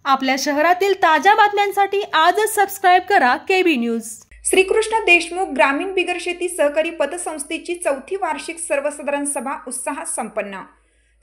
आपल्या शहरातील ताज्या बातम्यांसाठी आजच सबस्क्राइब करा केबी न्यूज। श्रीकृष्ण देशमुख ग्रामीण बिगर शेती सहकारी पतसंस्थेची चौथी वार्षिक सर्वसाधारण सभा उत्साहात संपन्न।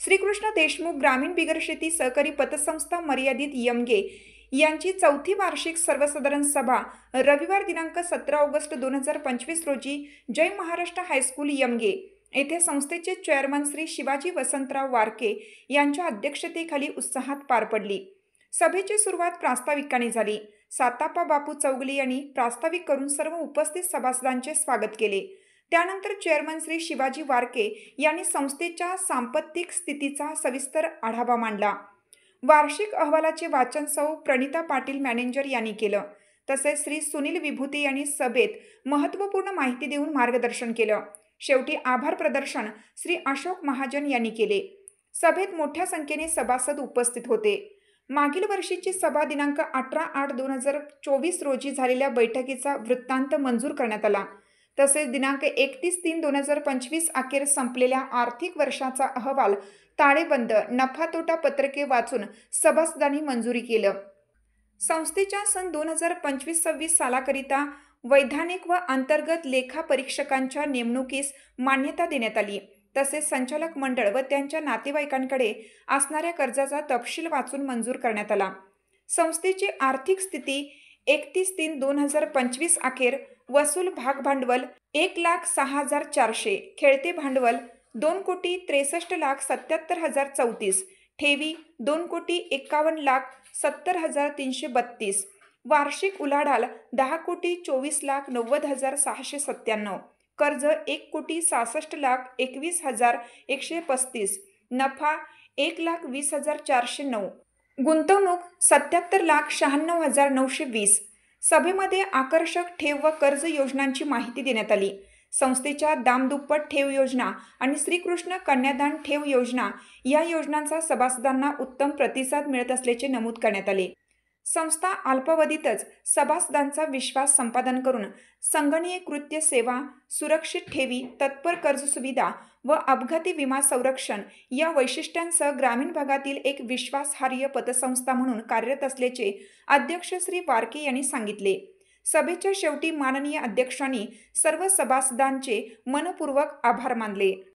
श्रीकृष्ण देशमुख ग्रामीण बिगर शेती सहकारी पतसंस्था मर्यादित यमगे यांची चौथी वार्षिक सर्वसाधारण सभा रविवार दिनांक 17 ऑगस्ट 2025 रोजी जय महाराष्ट्र हायस्कूल यमगे येथे संस्थेचे चेअरमन श्री शिवाजी वसंतराव वारके यांच्या अध्यक्षतेखाली उत्साहात पार पडली। सभेची सुरुवात प्रास्ताविकाने झाली। सातापा बापू चौगले यांनी प्रास्ताविक करून सर्व उपस्थित सभासदांचे स्वागत केले। त्यानंतर चेअरमन श्री शिवाजी वारके यांनी संस्थेच्या सांपत्तिक स्थितीचा सविस्तर आढावा मांडला। वार्षिक अहवालाचे वाचन सौ प्रणिता पाटील मॅनेजर यांनी केलं। तसेच श्री सुनील विभूते यांनी सभेत महत्त्वपूर्ण माहिती देऊन मार्गदर्शन केलं। शेवटी आभार प्रदर्शन श्री अशोक महाजन यांनी केले। सभेत मोठ्या संख्येने सभासद उपस्थित होते। मागील वर्षीची सभा दिनांक 18/8/2024 रोजी झालेल्या बैठकीचा वृत्तांत मंजूर करण्यात आला। तसेच दिनांक 31/3/2025 अखेर संपलेल्या आर्थिक वर्षाचा अहवाल ताळेबंद नफा तोटा पत्रके वाचून सभासदांनी मंजुरी केलं। संस्थेच्या सन 2025-26 सालाकरिता वैधानिक व अंतर्गत लेखा परीक्षकांच्या नेमणुकीस मान्यता देण्यात आली। तसेच संचालक मंडळ व त्यांच्या नातेवाईकांकडे असणाऱ्या कर्जाचा तपशील वाचून मंजूर करण्यात आला। संस्थेची आर्थिक स्थिती 31/3/2025 अखेर वसूल भाग भांडवल 1,06,400, खेळते भांडवल 2,63,77,034, ठेवी 2,51,70,332, वार्षिक उलाढाल 10,24,90,697, कर्ज 1,66,21,135, नफा 1,20,409, गुंतवणूक 77,96,920। सभेमध्ये आकर्षक ठेव व कर्ज योजनांची माहिती देण्यात आली। संस्थेच्या दामदुप्पट ठेव योजना आणि श्रीकृष्ण कन्यादान ठेव योजना या योजनांचा सभासदांना उत्तम प्रतिसाद मिळत असल्याचे नमूद करण्यात आले। संस्था अल्पावधीतच सभासदांचा विश्वास संपादन करून संगणकीय कृत्य सेवा, सुरक्षित ठेवी, तत्पर कर्ज सुविधा व अपघाती विमा संरक्षण या वैशिष्ट्यांसह ग्रामीण भागातील एक विश्वासार्ह पतसंस्था म्हणून कार्यरत असल्याचे अध्यक्ष श्री वारके यांनी सांगितले। सभेच्या शेवटी माननीय अध्यक्षांनी सर्व सभासदांचे मनपूर्वक आभार मानले।